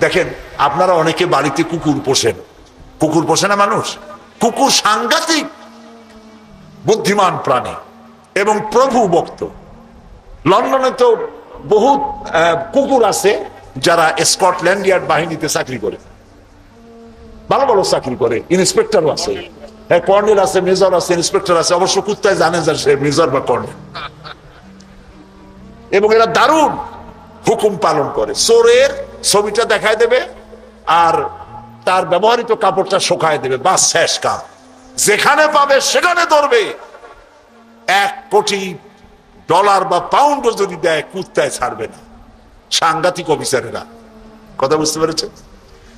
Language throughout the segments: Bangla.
দেখেন আপনারা অনেকে বাড়িতে কুকুর পোষেন, কুকুর পোষে না মানুষ? কুকুর সাংঘাতিক বুদ্ধিমান প্রাণী এবং প্রভু ভক্ত। লন্ডনে তো বহুত কুকুর আছে যারা স্কটল্যান্ড ইয়ার্ড বাহিনীতে চাকরি করে, ভালো ভালো চাকরি করে, ইন্সপেক্টরও আছে, কর্নেল আছে, মেজর আছে, ইন্সপেক্টর আছে। অবশ্য কুত্তায় জানে যে সে মেজর বা কর্নেল, এবং এরা দারুণ হুকুম পালন করে। চোরের ছবিটা দেখায় দেবে আর তার ব্যবহৃত কাপড়টা শুকায় দেবে, বাস শেষ কাম। যেখানে পাবে সেখানে ধরবে। $1 কোটি বা পাউন্ডও যদি দেয় কুত্তায় ছাড়বে না। সাংঘাতিক অফিসারেরা, কথা বুঝতে পেরেছে?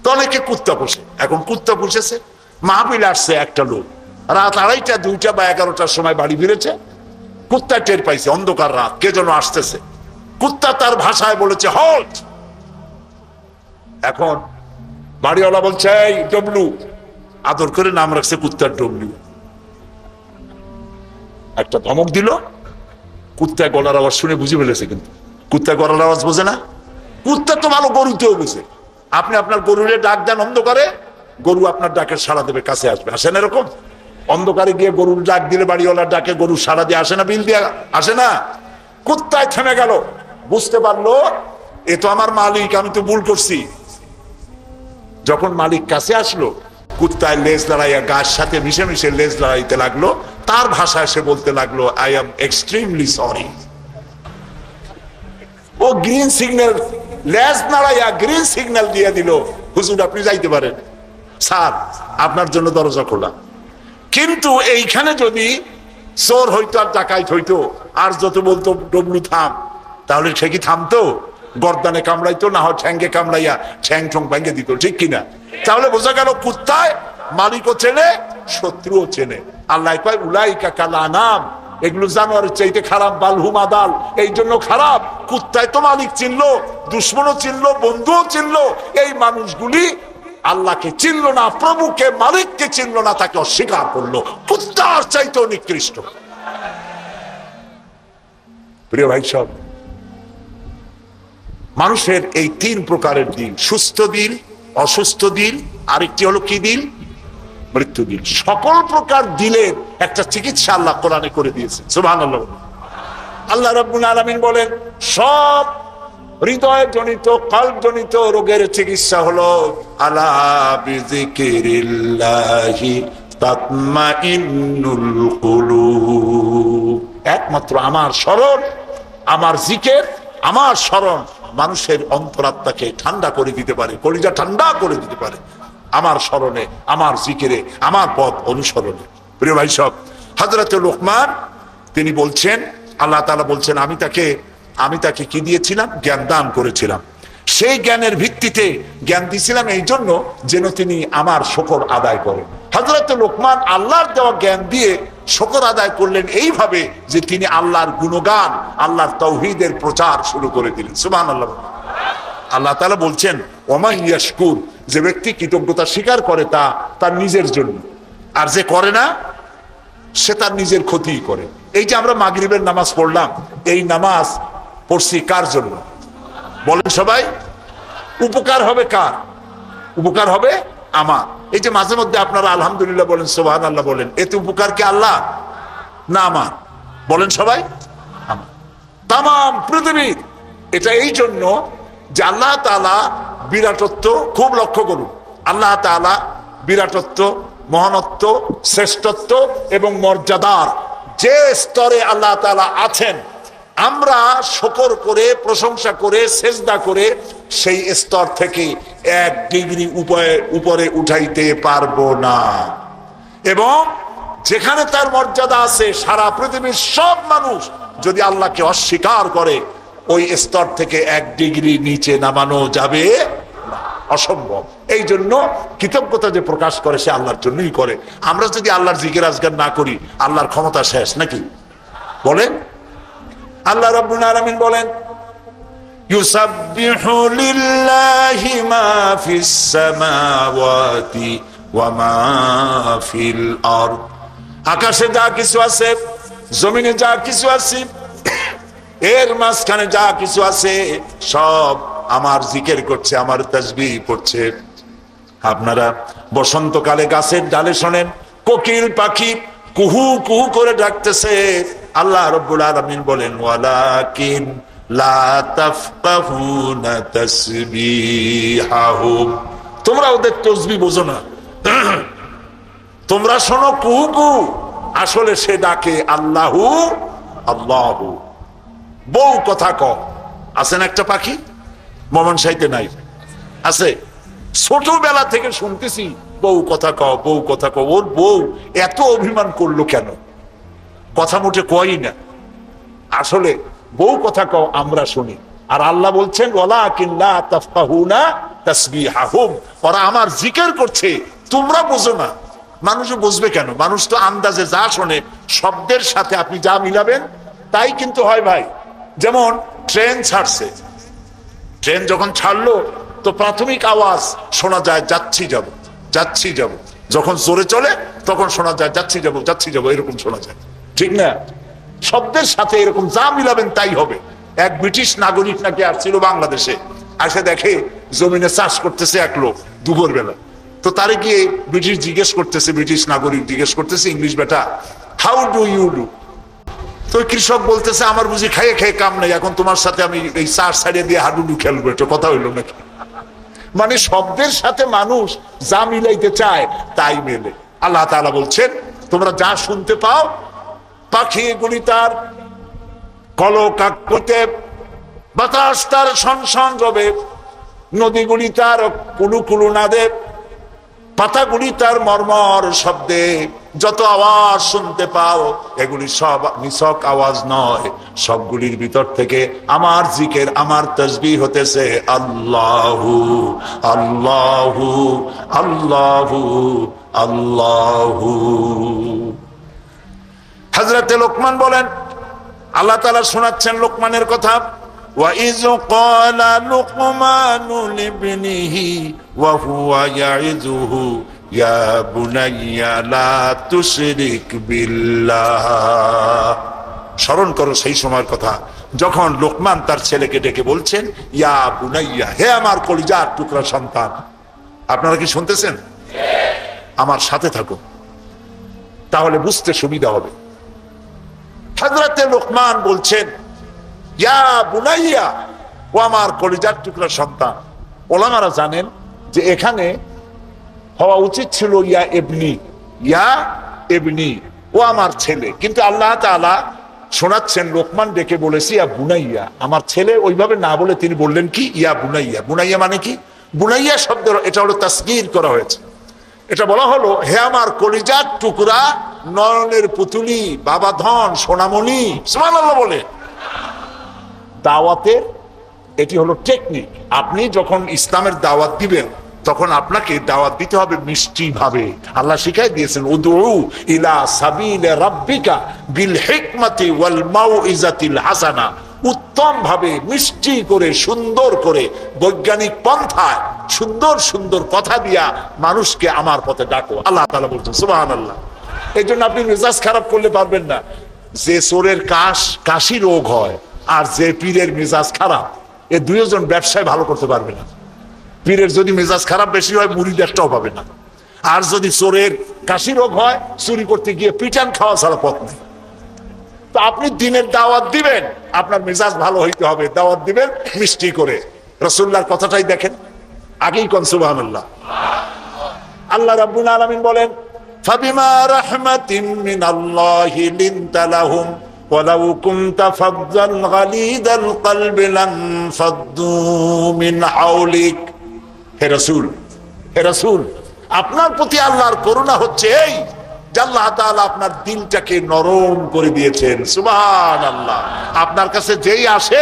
তো অনেকে কুত্তা পোষে। এখন কুত্তা পুষেছে, মাহফিল আসছে একটা লোক, রাত 2:30, 2টা বা 11টার সময় বাড়ি ফিরেছে। কুত্তা টের পাইছে অন্ধকার রাত, কে যেন আসতেছে। কুত্তা তার ভাষায় বলেছে হল্ট। এখন বাড়িওয়ালা বলছে এই ডবলু, আদর করে নাম রাখছে কুত্তার ডবলু। একটা ধমক দিল, কুত্তা গলার আওয়াজ শুনে বুঝে ফেলেছে। কিন্তু কুত্তা গলার আওয়াজ বোঝে না। কুত্তা তো ভালো গরুতেও বুঝে। আপনি আপনার গরুরে ডাক দেন অন্ধকারে, গরু আপনার ডাকে সাড়া দেবে, কাছে আসবে। আসে না এরকম? অন্ধকারে গিয়ে গরুর ডাক দিলে বাড়িওয়ালার ডাকে গরু সাড়া দিয়ে আসে না? বিল দিয়ে আসে না? কুত্তায় থেমে গেল, বুঝতে পারলো এ তো আমার মালিক, আমি তো ভুল করছি। যখন মালিক কাছে আসলো, কুত্তায় লেজ লড়াইয়া গাছ সাথে মিশে মিশে লেজ লড়াইতে লাগলো। তার ভাষায় সে বলতে লাগলো আই এম এক্সট্রিমলি সরি। ও গ্রিন সিগন্যাল, লেজ নাড়াইয়া গ্রিন সিগন্যাল দিয়ে দিল, হুজুর আপনি যাইতে পারেন, স্যার আপনার জন্য দরজা খোলা। কিন্তু এইখানে যদি চোর হইতো আর ডাকাইত হইতো আর যত বলতো ডবলু থাম, তাহলে সে কি থামতো? গর্দানে কামড়াইতো, না হয় ঠ্যাঙ্গে কামড়াইয়া ঠ্যাং ঠং ভেঙে দিত, ঠিক কিনা? তাহলে বোঝা গেল কুত্তায় মালিকও চেনে, শত্রুও চেনে। আল্লাহ কয় উলাইকা কাল আনাম, এগুলো জানোয়ারের চাইতে খারাপ, বালহুম আদাল, এই জন্য খারাপ। কুত্তায় তো মালিক চিনলো, দুশ্মনও চিনলো, বন্ধুও চিনলো। এই মানুষগুলি আল্লাহকে চিনলো না, প্রভুকে মালিককে চিনলো না, তাকে অস্বীকার করলো। কুত্তার চাইতেও নিকৃষ্ট। প্রিয় ভাই সব, মানুষের এই 3 প্রকারের দিন, সুস্থ দিন, অসুস্থ দিন, আরেকটি হলো কি দিন? মৃত্যু দিন। সকল প্রকার দিলের একটা চিকিৎসা আল্লাহ কোরআনে করে দিয়েছে। সুবহানাল্লাহ। আল্লাহ রাব্বুল আলামিন বলেন সব হৃদয় জনিত, কলব জনিত রোগের চিকিৎসা হলো আলা বিযিকিরিল্লাহি তাতমাইন্নুল কুলুব। একমাত্র আমার স্মরণ, আমার জিকির, আমার স্মরণ মানুষের অন্তরাত্মাকে ঠান্ডা করে দিতে পারে, কলিজা ঠান্ডা করে দিতে পারে। আমার স্মরণে, আমার জিকিরে, আমার পথ অনুসরণে। প্রিয় ভাই সব, হযরত লোকমান তিনি বলছেন, আল্লাহ তাআলা বলছেন আমি তাকে কি দিয়েছিলাম? জ্ঞান দান করেছিলাম। সেই জ্ঞানের ভিত্তিতে জ্ঞান দিয়েছিলাম এই জন্য যেন তিনি আমার শুকর আদায় করেন। হযরত লোকমান আল্লাহর দেওয়া জ্ঞান দিয়ে শুকর আদায় করলেন এইভাবে যে তিনি আল্লাহর গুণগান, আল্লাহর তাওহীদের প্রচার শুরু করে দিলেন। সুবহানাল্লাহ। আল্লাহ তাআলা বলছেন ওমান ইয়াশকুর, যে ব্যক্তি কৃতজ্ঞতা স্বীকার করে তা তার নিজের জন্য, আর যে করে না সে তার নিজের ক্ষতিই করে। এই যে আমরা মাগরিবের নামাজ পড়লাম, এই নামাজ পড়ছি কার জন্য? বলেন সবাই। উপকার হবে কার? উপকার হবে আমার। এই যে মাঝে মধ্যে আপনারা আলহামদুলিল্লাহ বলেন, সুবহানাল্লাহ বলেন, এতে উপকার কি আল্লাহ না আমার? বলেন সবাই। আমার তাম পৃথিবীর। এটা এই জন্য যে আল্লাহ তাআলা বিরাটত্ব, খুব লক্ষ্য করুন, আল্লাহ তাআলা বিরাটত্ব, মহানত্ব, শ্রেষ্ঠত্ব এবং মর্যাদার যে স্তরে আল্লাহ তাআলা আছেন, আমরা শুকর করে, প্রশংসা করে, সেজদা করে সেই স্তর থেকে 1 ডিগ্রি উপরে উঠাইতে পারবো না। এবং যেখানে তার মর্যাদা আছে, সারা পৃথিবীর সব মানুষ যদি আল্লাহকে অস্বীকার করে, ওই স্তর থেকে 1 ডিগ্রি নিচে নামানো যাবে না, অসম্ভব। এই জন্য কৃতজ্ঞতা যে প্রকাশ করে সে আল্লাহর জন্যই করে। আমরা যদি আল্লাহর জিকির আজগার না করি, আল্লাহর ক্ষমতা শেষ নাকি? বলেন। আল্লাহ রাব্বুল আলামিন বলেন ইউসাব্বিহু লিল্লাহি মা ফিস সামাওয়াতি ওয়া মা ফিল আরদ। আকাশে যা কিছু আছে, জমিনে যা কিছু আছে, এর মাঝখানে যা কিছু আছে, সব আমার জিকির করছে, আমার তাসবিহ পড়ছে। আপনারা বসন্তকালে গাছের ডালে শোনেন কোকিল পাখি কুহু কুহু করে ডাকতেছে। আল্লাহ রাব্বুল আলামিন বলেন ওয়ালাকিন লা তাফকাহুনা তাসবিহাহুম, তোমরা ওদের তাসবিহ বোঝো না, তোমরা শোনো কুহু কুহু, আসলে সে ডাকে আল্লাহু আল্লাহু। বউ কথা কও, আছেন একটা পাখি মমন সাইতে নাই আছে, ছোটবেলা থেকে শুনতেছি বউ কথা কও, বউ কথা কও। ওর বউ এত অভিমান করলো কেন? কথা মোটে কই না, আসলে বউ কথা কও আমরা শুনি। আর আল্লাহ বলছেন ওয়ালাকিন লা তাফকাহুনা তাসবিহাহুম, ওরা আমার জিকির করছে তোমরা বুঝো না। মানুষ বুঝবে কেন? মানুষ তো আন্দাজে যা শোনে শব্দের সাথে আপনি যা মিলাবেন তাই কিন্তু হয় ভাই। যেমন ট্রেন ছাড়ছে, ট্রেন যখন ছাড়লো তো প্রাথমিক আওয়াজ শোনা যায় যাচ্ছি যাব যাচ্ছি যাব, যখন জোরে চলে তখন শোনা যায় যাচ্ছি যাব যাচ্ছি যাব, এরকম শোনা যায়, ঠিক না? শব্দের সাথে এরকম যা মিলাবেন তাই হবে। এক ব্রিটিশ নাগরিক নাকি আসছিল বাংলাদেশে, আসে দেখে জমিনে চাষ করতেছে এক লোক দুপুর বেলা, তো তারে গিয়ে ব্রিটিশ জিজ্ঞেস করতেছে, ব্রিটিশ নাগরিক জিজ্ঞেস করতেছে ইংলিশ, বেটা হাউ ডু ইউ ডু? তো কৃষক বলতেছে আমার বুঝি খাইয়ে খেয়ে কাম নেই, এখন তোমার সাথে আমি এই চাষ ছাড়িয়ে দিয়ে হাডুডু খেলবো, এটা কথা হইলো নাকি? মানে শব্দের সাথে মানুষ যা মিলাইতে চায় তাই মেলে। আল্লাহ তাআলা বলছেন তোমরা যা শুনতে পাও, পাখিগুলি তার কলকাকলিতে, বাতাস তার শনশন রবে, নদীগুলি তার কুলু কুলু নাদে, পাতাগুলি তার মর্মর শব্দে, যত আওয়াজ শুনতে পাও এগুলি সব নিছক আওয়াজ নয়, সবগুলির ভিতর থেকে আমার জিকির আমার তাসবিহ হতেছে আল্লাহু আল্লাহু আল্লাহু আল্লাহু। হযরতে লোকমান বলেন, আল্লাহ তাআলা শোনাচ্ছেন লোকমানের কথা, وَإِذْ قَالَ لُقْمَانُ لِابْنِهِ وَهُوَ يَعِظُهُ يَا بُنَيَّ لَا تُشْرِكْ بِاللَّهِ। স্মরণ করো সেই সময়ের কথা যখন লোকমান তার ছেলেকে ডেকে বলছেন ইয়া বুনাইয়া, হে আমার কলিজার টুকরা সন্তান। আপনারা কি শুনতেছেন? আমার সাথে থাকো, তাহলে বুঝতে সুবিধা হবে। হযরতে লোকমান বলছেন ইয়া বুনাইয়া, ও আমার কলিজার টুকরা সন্তান। ওলামারা জানেন যে এখানে হওয়া উচিত ছিল ইয়া ইবনি, ইয়া ইবনি, ও আমার ছেলে, কিন্তু আল্লাহ তাআলা শোনাচ্ছেন লোকমান ডেকে বলেছি ইয়া বুনাইয়া, আমার ছেলে, ওইভাবে না বলে তিনি বললেন কি ইয়া বুনাইয়া। বুনাইয়া মানে কি? বুনাইয়া শব্দের এটা হলো তাসগীর করা হয়েছে, এটা বলা হলো হে আমার কলিজার টুকরা, নয়নের পুতুলি, বাবা ধন, সোনামণি। সুবহানাল্লাহ বলে। দাওয়াতের এটি হলো টেকনিক। আপনি যখন ইসলামের দাওয়াত দিবেন তখন আপনাকে দাওয়াত দিতে হবে মিষ্টি ভাবে। আল্লাহ শিখাই দিয়েছেন উদউ ইলা সাবিলি রাব্বিকা বিল হিকমাতি ওয়াল মাউইজাতিল হাসানা, উত্তম ভাবে মিষ্টি করে সুন্দর করে বৈজ্ঞানিক পন্থায় সুন্দর সুন্দর কথা দিয়া মানুষকে আমার পথে ডাকো। আল্লাহ তাআলা বলছেন সুবহানাল্লাহ। এই জন্য আপনি মেজাজ খারাপ করলে পারবেন না। যে চোরের কাশি রোগ হয় আর যে পীরের মেজাজ খারাপ, এ দুইজন ব্যবসায় ভালো করতে পারবে না। পীরের যদি মেজাজ খারাপ বেশি হয় মুরিদ একটাও পাবে না, আর যদি চোরের কাশি রোগ হয় চুরি করতে গিয়ে পিটান খাওয়া ছাড়া পথ নেই। তো আপনি দিনের দাওয়াত দিবেন, আপনার মেজাজ ভালো হইতে হবে, দাওয়াত দিবেন মিষ্টি করে। রাসূলুল্লাহর কথাটাই দেখেন, আগেই কোন সুবহানাল্লাহ। আল্লাহ রাব্বুল আলামিন বলেন ফাবিমা রাহমাতিন মিনাল্লাহি লিনতা লাহুম ওয়ালাউ কুনতা ফাযযান গালিদাল কলবি লানফাদ্দু মিন হাওলিক। হে রাসূল, আপনার প্রতি আল্লাহর করুণা হচ্ছে এই যে আল্লাহ তাআলা আপনার দিলটাকে নরম করে দিয়েছেন। সুবহানাল্লাহ। আপনার কাছে যেই আসে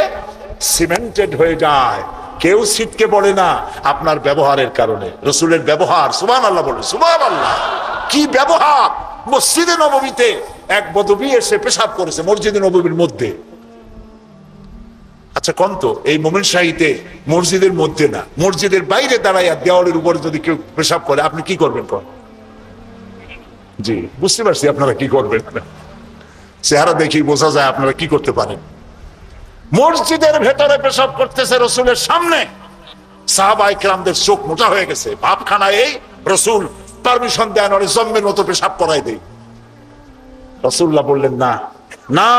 সিমেন্টেড হয়ে যায়, কেউ ছিটকে পড়ে না আপনার ব্যবহারের কারণে। রাসূলের ব্যবহার, সুবহানাল্লাহ বলে, সুবহানাল্লাহ। কি ব্যবহার! মসজিদে নববীতে এক বদবী এসে পেশাব করেছে মসজিদে নববীর মধ্যে। আচ্ছা কোন তো এই মোমেন শাহীতে মসজিদের মধ্যে না, মসজিদের বাইরে দাঁড়াইয়া দেওয়ালের উপরে যদি কেউ পেশাব করে আপনি কি করবেন? কোন জি বুঝতে পারছি আপনারা কি করবেন, চেহারা দেখি বোঝা যায় আপনারা কি করতে পারেন। মসজিদের ভেতরে পেশাব করতেছে রসুলের সামনে। সাহাবায়ে কেরামদের চোখ মোটা হয়ে গেছে, ভাবখানা এই রসুল পারমিশন দেন ওরে জম্মের মতো পেশাব করাই দেই। রাসূলুল্লাহ বললেন, না না,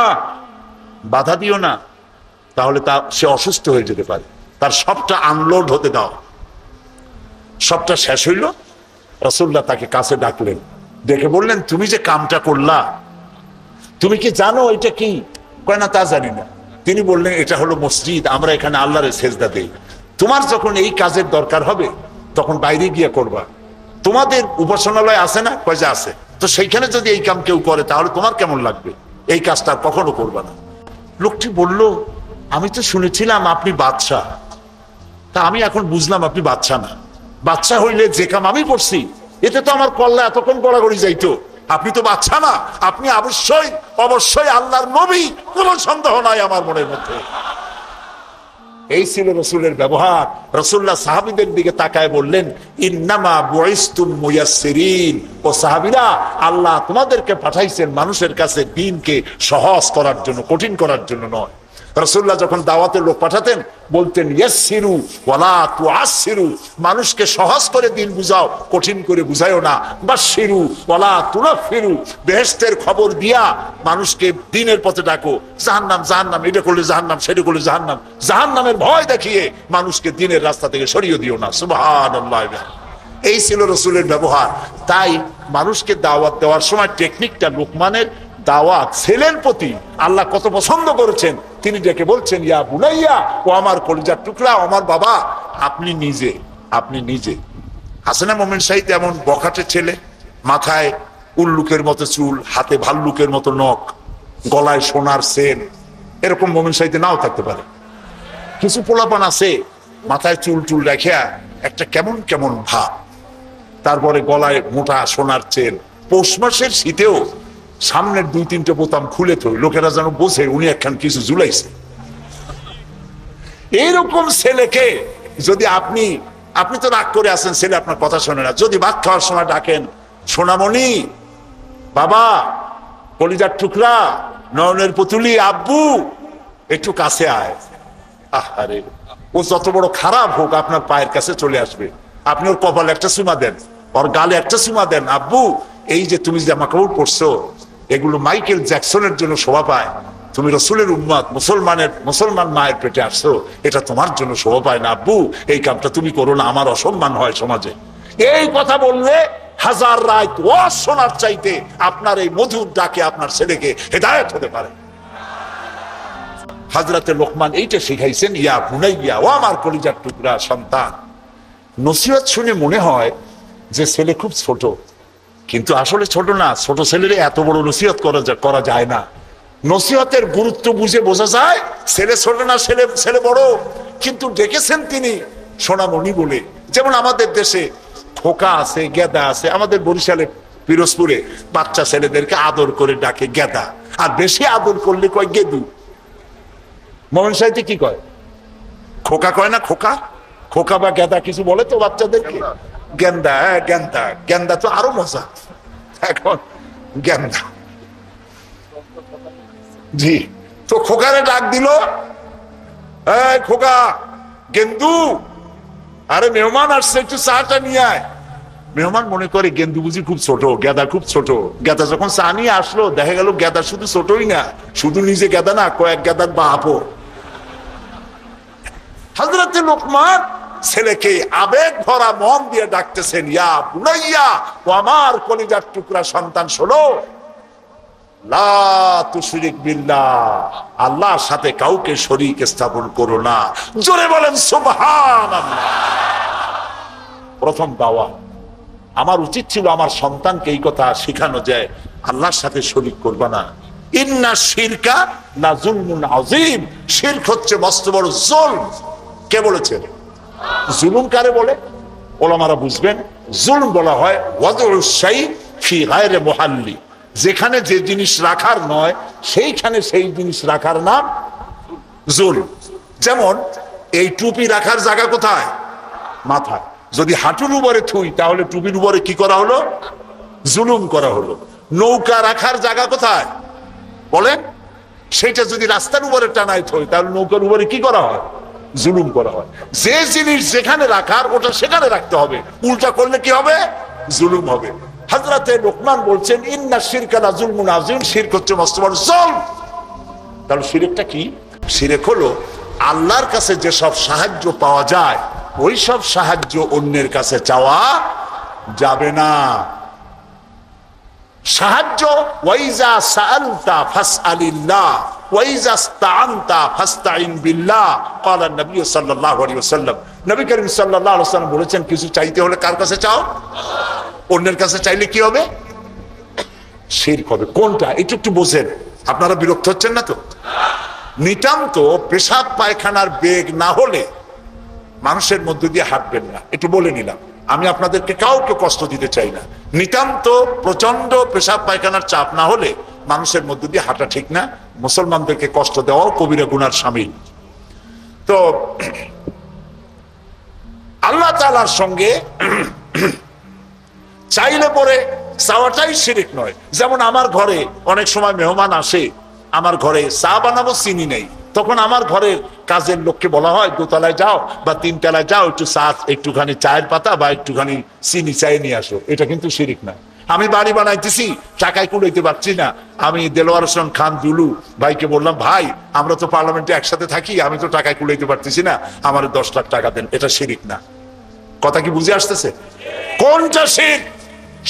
বাধা দিও না, তাহলে সে অসুস্থ হয়ে যেতে পারে, তার সবটা আনলোড হতে দাও। সবটা শেষ হইল, রাসূলুল্লাহ তাকে কাছে ডাকলেন, ডেকে বললেন, তুমি যে কামটা করলা, তুমি কি জানো এটা কি? কয় না, তা জানি না। তিনি বললেন, এটা হলো মসজিদ, আমরা এখানে আল্লাহরে সেজদা দেই। তোমার যখন এই কাজের দরকার হবে তখন বাইরে গিয়ে করবা। তোমাদের উপাসনালয় আছে না? কয় যে আছে। তো সেইখানে যদি এই কাম কেউ করে তাহলে তোমার কেমন লাগবে? এই কাজটা কখনো করবা না। লোকটি বলল, আমি তো শুনেছিলাম আপনি বাদশাহ, তা আমি এখন বুঝলাম আপনি বাদশাহ না। বাদশাহ হইলে যে কাম আমি করছি এতে তো আমার কল্লা এতক্ষণ গড়াগড়ি যাইতো। আপনি তো বাদশাহ না, আপনি অবশ্যই অবশ্যই আল্লাহর নবী, কোনো সন্দেহ নাই আমার মনের মধ্যে। এই ছিল রসুলের ব্যবহার। রাসূলুল্লাহ সাহাবীদের দিকে তাকায় বললেন, ইন্নামা বুইসতুম মুয়াসসিরিন, ও সাহাবীরা, আল্লাহ তোমাদেরকে পাঠাইছেন মানুষের কাছে দ্বীনকে সহজ করার জন্য, কঠিন করার জন্য নয়। রাসূলুল্লাহ যখন দাওয়াতের লোক পাঠাতেন বলতেন, ইয়াসসিরু ওয়ালা তুআসসিরু, মানুষকে সহজ করে দ্বীন বুঝাও, কঠিন করে বুঝায়ও না। বাশশিরু ওয়ালা তুনাফিরু, বেহেশতের খবর দিয়া মানুষকে দ্বীনের পথে ডাকো। জাহান্নাম জাহান্নাম, এটা করলে জাহান্নাম, সেটা করলে জাহান্নাম, জাহান্নামের ভয় দেখিয়ে মানুষকে দ্বীনের রাস্তা থেকে সরিয়ে দিও না। সুবহানাল্লাহ। এই ছিল রাসূলের ব্যবহার। তাই মানুষকে দাওয়াত দেওয়ার সময় টেকনিকটা, লোকমানের দাওয়াত ছেলের প্রতি আল্লাহ কত পছন্দ করেছেন। তিনি ডেকে বলছেন, ইয়া বুনাইয়া, ও আমার কলিজার টুকরা, আমার বাবা, আপনি নিজে আছে না মোমেন সাহিদ এমন বখাটে ছেলে, মাথায় উল্লুকের মতো চুল, হাতে ভাল্লুকের মতো নখ, গলায় সোনার চেন, এরকম মোমেন সাহিদে নাও থাকতে পারে। কিছু পোলাপান আছে মাথায় চুল টুল রাখিয়া একটা কেমন কেমন ভাব, তারপরে গলায় মোটা সোনার চেন, পৌষ মাসের শীতেও সামনের 2-3টে বোতাম খুলে তো লোকেরা যেন বোঝে উনি একখান কিছু ঝুলাইছে। এইরকম ছেলেকে যদি আপনি তো রাগ করে আছেন, ছেলে আপনার কথা শোনে না, যদি ভাত খাওয়ার সময় ডাকেন, সোনামণি, বাবা, কলিজার টুকরা, নয়নের পুতুলি, আব্বু, একটু কাছে আয়, আরে ও যত বড় খারাপ হোক আপনার পায়ের কাছে চলে আসবে। আপনি ওর কপালে একটা চুমা দেন, ওর গালে একটা চুমা দেন, আব্বু, এই যে তুমি জামা কাপড় পরছো এগুলো মাইকেল জ্যাকসনের জন্য শোভা পায়, তুমি রসুলের উম্মত, মুসলমান মায়ের পেটে আসছো, এটা তোমার জন্য শোভা পায় না আব্বু, এই কামটা তুমি করো না, আমার অসম্মান হয় সমাজে। এই কথা বললে হাজার রাত ওয়াজ শোনার চাইতে আপনার এই মধুর ডাকে আপনার ছেলেকে হেদায়েত হতে পারে। হযরতে লোকমান এইটা শিখাইছেন, ইয়া বুনাইয়া, ও আমার কলিজার টুকরা সন্তান। নসিহত শুনে মনে হয় যে ছেলে খুব ছোট, কিন্তু আসলে ছোট না। ছোট ছেলেরে এত বড় নসিহত করা যায় না। নসিহতের গুরুত্ব বুঝে বোঝা যায় ছেলে ছোট না ছেলে বড়, কিন্তু ডেকেছেন তিনি সোনামণি বলে। যেমন আমাদের দেশে খোকা আছে, গেদা আছে। আমাদের বরিশালে পিরোজপুরে বাচ্চা ছেলেদেরকে আদর করে ডাকে গেদা, আর বেশি আদর করলে কয় গেদু। মোমেন সাহিত্যে কি কয়? খোকা কয় না? খোকা বা গেদা কিছু বলে তো বাচ্চাদেরকে? গেন্দা, গেন্দা, গেন্দা তো আরো মজা। এখন গেন্দা, জি। তো খোকারে ডাক দিল, এই খোকা, গেন্দু, আরে মেহমান আসছে, একটু চাটা নিয়ে আয়। মেহমান মনে করে গেন্দু বুঝি খুব ছোট, গেদা খুব ছোট। গেদা যখন চা নিয়ে আসলো দেখা গেল গেদা শুধু ছোটই না, শুধু নিজে গেদা না, কয়েক গেদার বাপও। হযরতে লোকমান ছেলেকে আবেগ ভরা মন দিয়ে ডাকতেছেন, ইয়া বুনাইয়া, ও আমার কলিজার টুকরা সন্তান, শোনো, লা তুশরিক বিল্লাহ, আল্লাহর সাথে কাউকে শরীক স্থাপন করো না। জোরে বলেন সুবহানাল্লাহ। প্রথম দাওয়াত। আমার উচিত ছিল আমার সন্তানকে এই কথা শেখানো যায়, আল্লাহর সাথে শরীক করবা না। ইন্না শিরকা লা যুলমুন আযীম, শিরক হচ্ছে মস্ত বড় জুলম। কে বলেছেন? জুলুম কারে বলে? ওলামারা বুঝবেন। জুলম বলা হয় ওয়াদউস শাই ফি গায়রি মুহাল্লি, যেখানে যে জিনিস রাখার নয় সেইখানে সেই জিনিস রাখার নাম জুলম। যেমন এই টুপি রাখার জায়গা কোথায়? মাথায়। যদি হাঁটুর উপরে থুই তাহলে টুপির উপরে কি করা হলো? জুলুম করা হলো। নৌকা রাখার জায়গা কোথায় বলেন? সেটা যদি রাস্তার উপরে টানায় থই, তাহলে নৌকার উপরে কি করা হয়? জুলুম করা হয়। যে জিনিস যেখানে রাখার ওটা সেখানে রাখতে হবে, উল্টা করলে কি হবে? জুলুম হবে। হযরতে লোকমান বলছেন, ইন্না শিরকা লাযুলমুন আযীম, শিরক হচ্ছে মস্ত বড় জুলম। তাহলে শিরকটা কি? শিরক হলো আল্লাহর কাছে যেসব সাহায্য পাওয়া যায়, ওই সব সাহায্য অন্যের কাছে চাওয়া যাবে না। সাহায্য, ওয়াইজা সাআলতা ফাসআলিল্লাহ ওয়াইজা ইসতাআনতা ফাসতাইন বিল্লাহ, ক্বালা নবী সাল্লাল্লাহু আলাইহি ওয়াসাল্লাম। নবী করিম সাল্লাল্লাহু আলাইহি ওয়াসাল্লাম বলেছেন, কিছু চাইতে হলে কার কাছে চাও? অন্যের কাছে চাইলে কি হবে? শিরক হবে। কোনটা একটু একটু বোঝেন, আপনারা বিরক্ত হচ্ছেন না তো? নিতান্ত পেশাব পায়খানার বেগ না হলে মানুষের মধ্য দিয়ে হাঁটবেন না, একটু বলে নিলাম। আমি আপনাদেরকে কাউকে কষ্ট দিতে চাই না। নিতান্ত প্রচন্ড পেশাব পায়খানার চাপ না হলে মানুষের মধ্য দিয়ে হাঁটা ঠিক না। মুসলমানদেরকে কষ্ট দেওয়াও কবিরা গুনার শামিল। তো আল্লাহ তাআলার সঙ্গে চাইলে পরে চাওয়াটাই শিরক নয়। যেমন আমার ঘরে অনেক সময় মেহমান আসে, আমার ঘরে চা বানাবো, চিনি নেই, তখন আমার ঘরের কাজের লোককে বলা হয়, দোতলায় যাও বা তিনতলায় যাও, একটু চা, একটুখানি চায়ের পাতা বা একটুখানি চিনি চাই নিয়ে আসো। এটা কিন্তু শিরক না। আমি বাড়ি বানাইতেছি, টাকায় কুলাইতে পারছি না, আমি দেলোয়ার হোসেন খান দুলু ভাইকে বললাম, ভাই আমরা তো পার্লামেন্টে একসাথে থাকি, আমি তো টাকায় কুলাইতে পারতেছি না, আমার 10 লাখ টাকা দেন। এটা শিরক না। কথা কি বুঝে আসতেছে? কোনটা শিরক?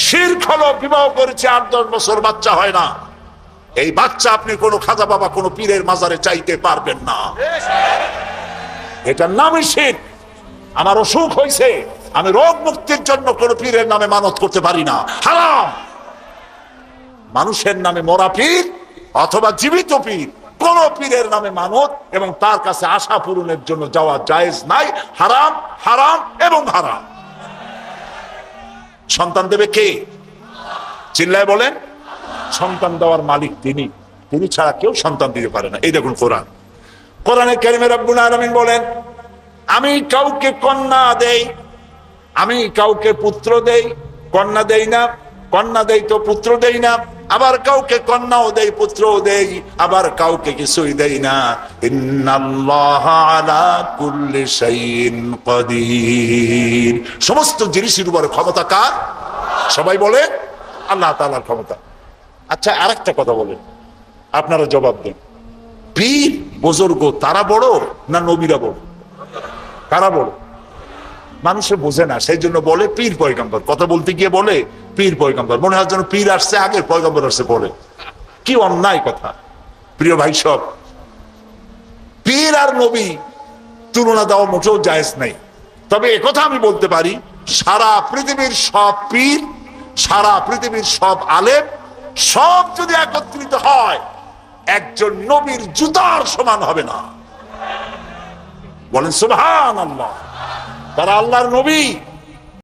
শিরক হলো বিবাহ করেছে 8-10 বছর, বাচ্চা হয় না, এই বাচ্চা আপনি কোনো খাজা বাবা, কোনো পীরের মাজারে চাইতে পারবেন না, এটার নামই শিরক। আমার অসুখ হয়েছে, আমি রোগ মুক্তির জন্য কোনো পীরের নামে মানত করতে পারি না, হারাম। মানুষের নামে মরা পীর অথবা জীবিত পীর, কোন পীরের নামে মানত এবং তার কাছে আশা পূরণের জন্য যাওয়া জায়েজ নাই, হারাম, হারাম এবং হারাম। সন্তান দেবে কে? চিল্লায় বলেন। সন্তান দেওয়ার মালিক তিনি, তিনি ছাড়া কেউ সন্তান দিতে পারে না। এই দেখুন কোরআন, কোরআনে কারিমে রব্বুল আলামিন বলেন, আমি কাউকে কন্যা দেই, আমি কাউকে পুত্র দেই, কন্যা দেই না, কন্যা দেই তো পুত্র দেই না, আবার কাউকে কন্যাও দেই, পুত্রও দেই, আবার কাউকে কিছুই দেই না। ইন্নাল্লাহা আলা কুল্লি শাইইন কাদির, সমস্ত জিনিসের উপরে ক্ষমতা কার? সবাই বলে আল্লাহ তাআলার ক্ষমতা। আচ্ছা, আরেকটা কথা বলেন, আপনারা জবাব দেন, পীর বুজুর্গ তারা বড় না নবীরা বড়? কারা বড়? মানুষে বোঝে না, সেই জন্য বলে পীর পয়গম্বর। কথা বলতে গিয়ে বলে পীর পয়গম্বর, মনে হয় যেন পীর আসছে আগে, পয়গম্বর আসছে পরে। কি অন্যায় কথা! প্রিয় ভাই সব, পীর আর নবী তুলনা দেওয়া মোটেও জায়েজ নাই। তবে একথা আমি বলতে পারি, সারা পৃথিবীর সব পীর, সারা পৃথিবীর সব আলেম, সব যদি একত্রিত হয়, একজন নবীর জুতার সমান হবে না। বলেন সুবহানাল্লাহ। তারা আল্লাহর নবী,